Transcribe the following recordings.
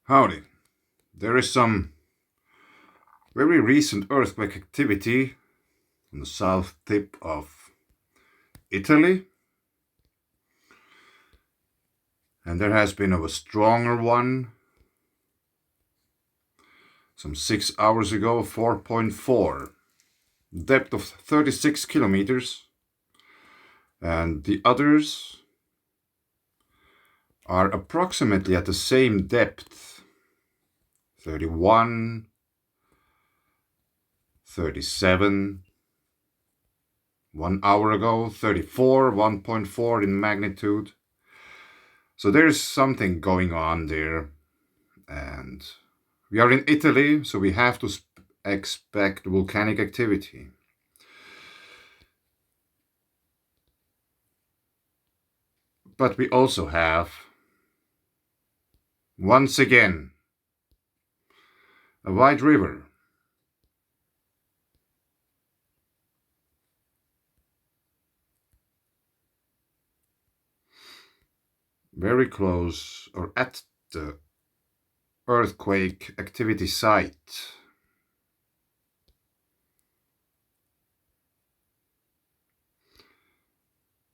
Howdy. There is some very recent earthquake activity on the south tip of Italy. And there has been a stronger one some 6 hours ago, 4.4. Depth of 36 kilometers. And the others are approximately at the same depth. 31, 37, 1 hour ago, 34, 1.4 in magnitude. So there's something going on there. And we are in Italy, so we have to expect volcanic activity. But we also have, once again, a wide river. Very close or at the earthquake activity site.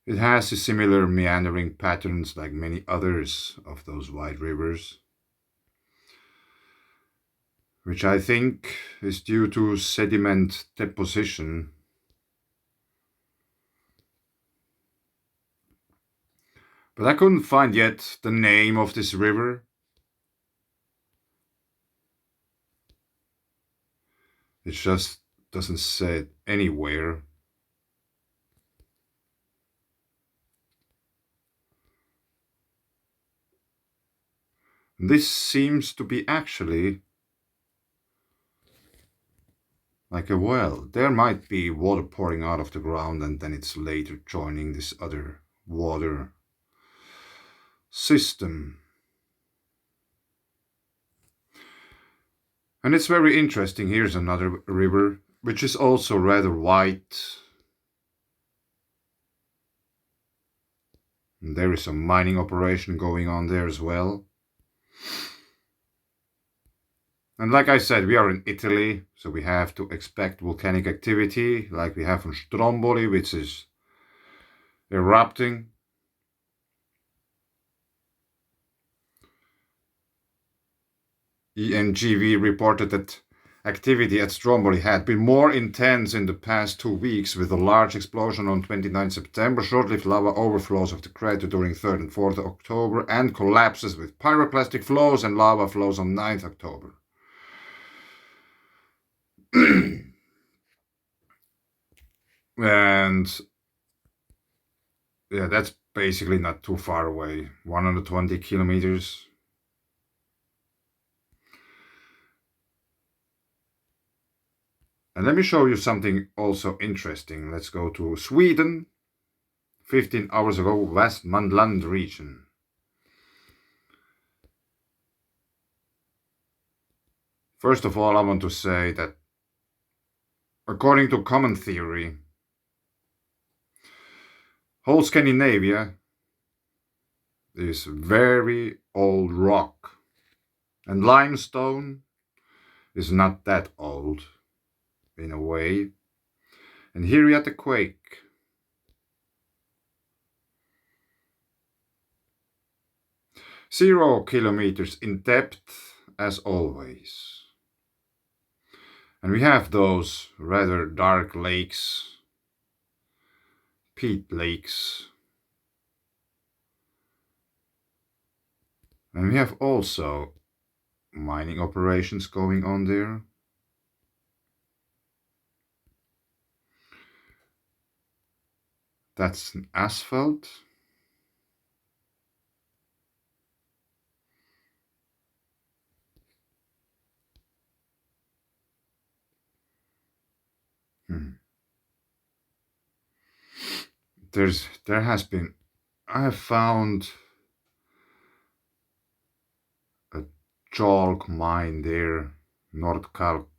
It has a similar meandering patterns like many others of those wide rivers, which I think is due to sediment deposition. But I couldn't find yet the name of this river. It just doesn't say it anywhere. This seems to be actually like a well. There might be water pouring out of the ground and then it's later joining this other water system. And it's very interesting. Here's another river, which is also rather white. And there is a mining operation going on there as well. And like I said, we are in Italy, so we have to expect volcanic activity, like we have in Stromboli, which is erupting. ENGV reported that activity at Stromboli had been more intense in the past 2 weeks, with a large explosion on 29 September, short-lived lava overflows of the crater during 3rd and 4th October, and collapses with pyroclastic flows and lava flows on 9th October. And yeah, that's basically not too far away, 120 kilometers. And let me show you something also interesting. Let's go to Sweden. 15 hours ago, VAESTMANLAND region. First of all, I want to say that according to common theory, whole Scandinavia is very old rock, and limestone is not that old in a way. And here we had the quake. Zero kilometers in depth as always. And we have those rather dark lakes, peat lakes. And we have also mining operations going on there. That's an asphalt. There has been, I have found a chalk mine there, Nordkalk.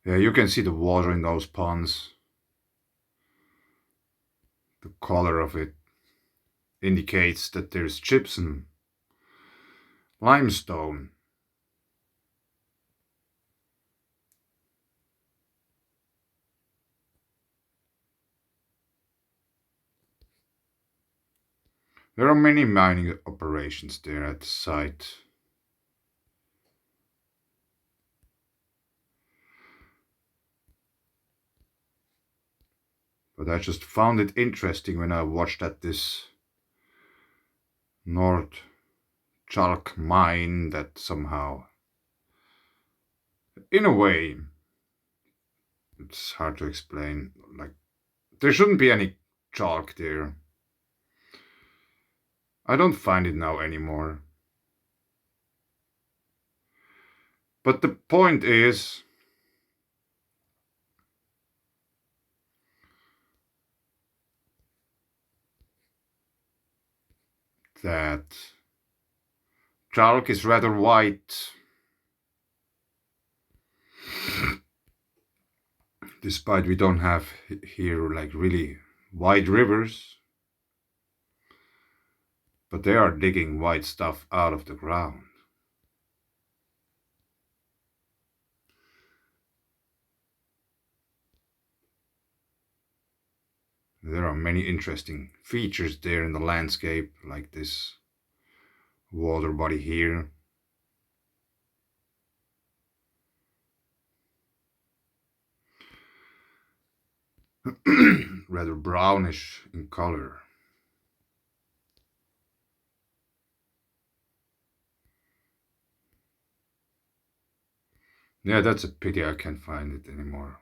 Yeah, you can see the water in those ponds. The color of it indicates that there's gypsum, limestone. There are many mining operations there at the site. But I just found it interesting when I watched at this North Chalk mine that somehow, in a way, it's hard to explain. Like, there shouldn't be any chalk there. I don't find it now anymore. But the point is that chalk is rather white, despite we don't have here like really wide rivers, but they are digging white stuff out of the ground. There are many interesting features there in the landscape, like this water body here. Rather brownish in color. Yeah, that's a pity I can't find it anymore.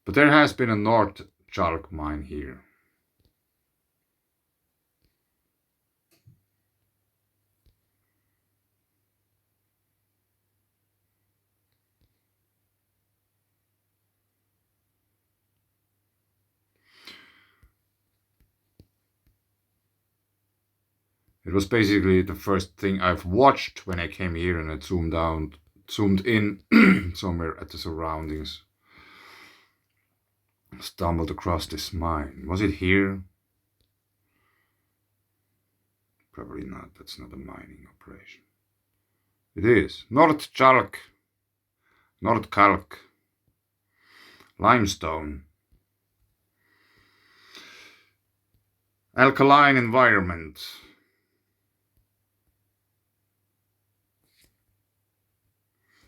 But there has been a North Chalk mine here. It was basically the first thing I've watched when I came here, and I zoomed in somewhere at the surroundings. Stumbled across this mine. Was it here? Probably not. That's not a mining operation. It is. North Chalk. North Calc. Limestone. Alkaline environment.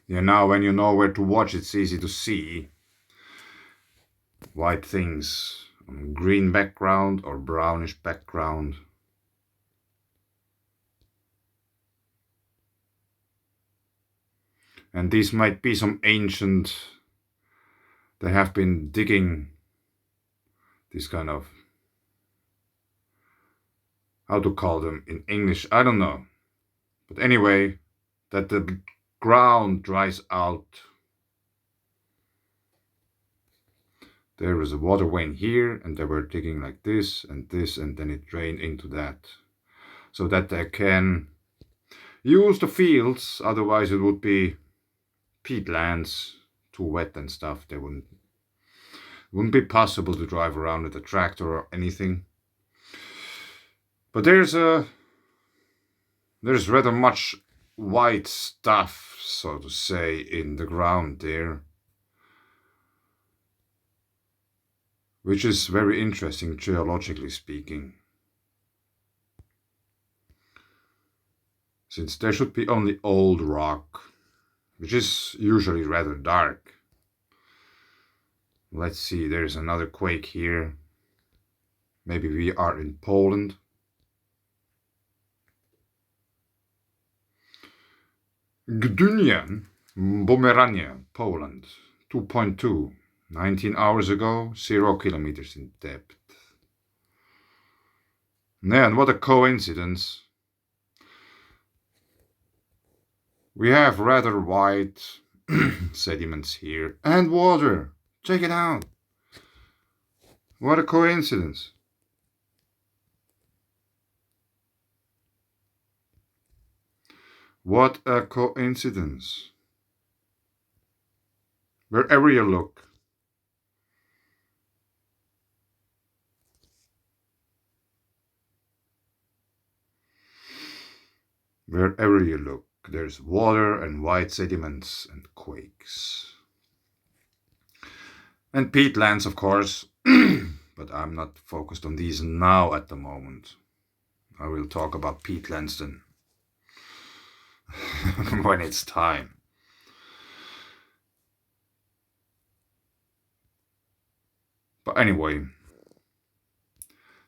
Yeah, now when you know where to watch, it's easy to see white things on green background or brownish background. And these might be some ancient, they have been digging this kind of, how to call them in English, I don't know. But anyway, that the ground dries out. There is a water vein here, and they were digging like this, and then it drained into that. So that they can use the fields, otherwise it would be peatlands, too wet and stuff. They wouldn't be possible to drive around with a tractor or anything. But there's rather much white stuff, so to say, in the ground there, which is very interesting geologically speaking, since there should be only old rock, which is usually rather dark. Let's see, there's another quake here. Maybe we are in Poland. Gdynia, Pomerania, Poland, 2.2, 19 hours ago, 0 kilometers in depth. Man, what a coincidence. We have rather white sediments here and water. Check it out. What a coincidence. What a coincidence. Wherever you look. Wherever you look, there's water and white sediments and quakes. And peatlands, of course, but I'm not focused on these now at the moment. I will talk about peatlands then when it's time. But anyway,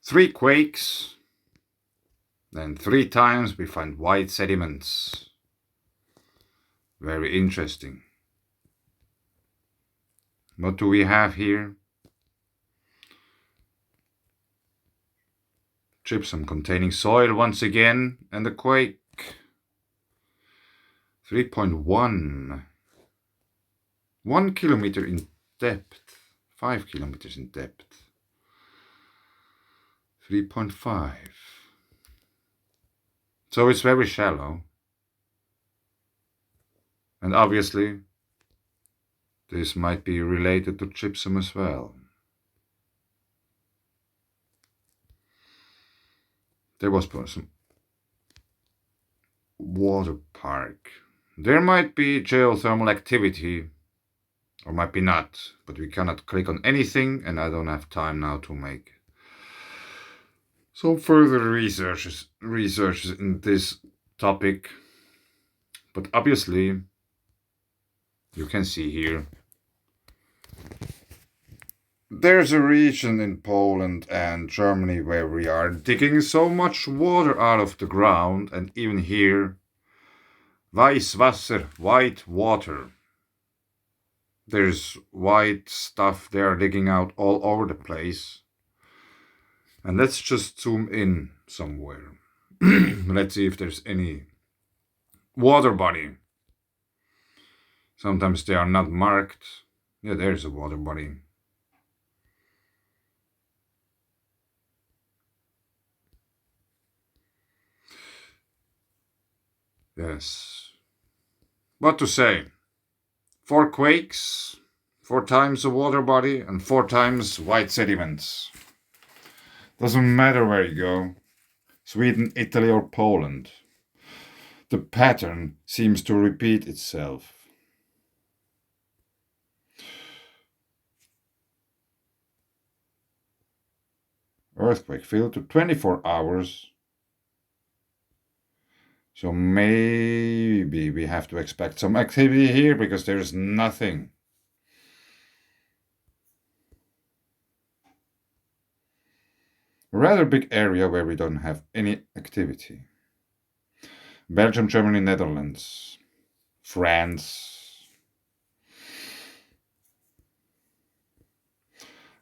3 quakes, then 3 times we find white sediments. Very interesting. What do we have here? Gypsum containing soil once again, and a quake. 3.1. 1 kilometer in depth. 5 kilometers in depth. 3.5. So it's very shallow. And obviously, this might be related to gypsum as well. There was some water park. There might be geothermal activity, or might be not, but we cannot click on anything, and I don't have time now to make some further researches in this topic. But obviously, you can see here, there's a region in Poland and Germany where we are digging so much water out of the ground, and even here, Weißwasser, white water. There's white stuff they are digging out all over the place. And let's just zoom in somewhere. Let's see if there's any water body. Sometimes they are not marked. Yeah, there's a water body. Yes. What to say? 4 quakes, 4 times a water body, and 4 times white sediments. Doesn't matter where you go. Sweden, Italy, or Poland. The pattern seems to repeat itself. Earthquake field to 24 hours. So maybe we have to expect some activity here because there's nothing. A rather big area where we don't have any activity. Belgium, Germany, Netherlands, France.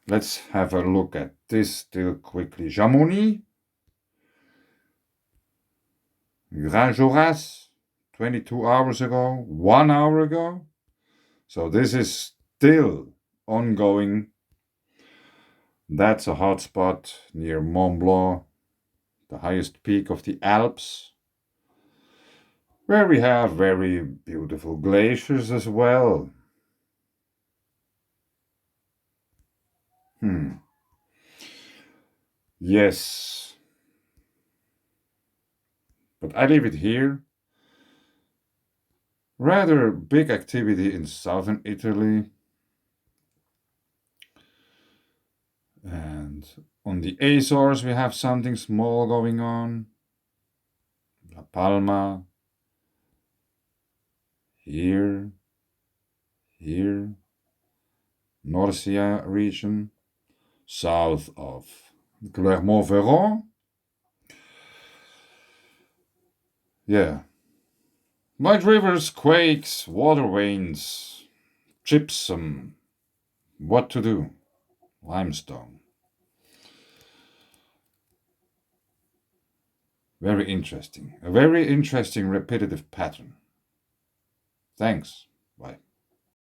Let's have a look at this still quickly. Chamonix, Grand-Joras, 22 hours ago, 1 hour ago. So this is still ongoing. That's a hotspot near Mont Blanc, the highest peak of the Alps, where we have very beautiful glaciers as well. Yes. But I leave it here. Rather big activity in southern Italy. And on the Azores we have something small going on. La Palma. Here. Norcia region. South of Clermont-Ferrand. Yeah. White rivers, quakes, water veins, gypsum. What to do? Limestone. Very interesting. A very interesting repetitive pattern. Thanks. Bye.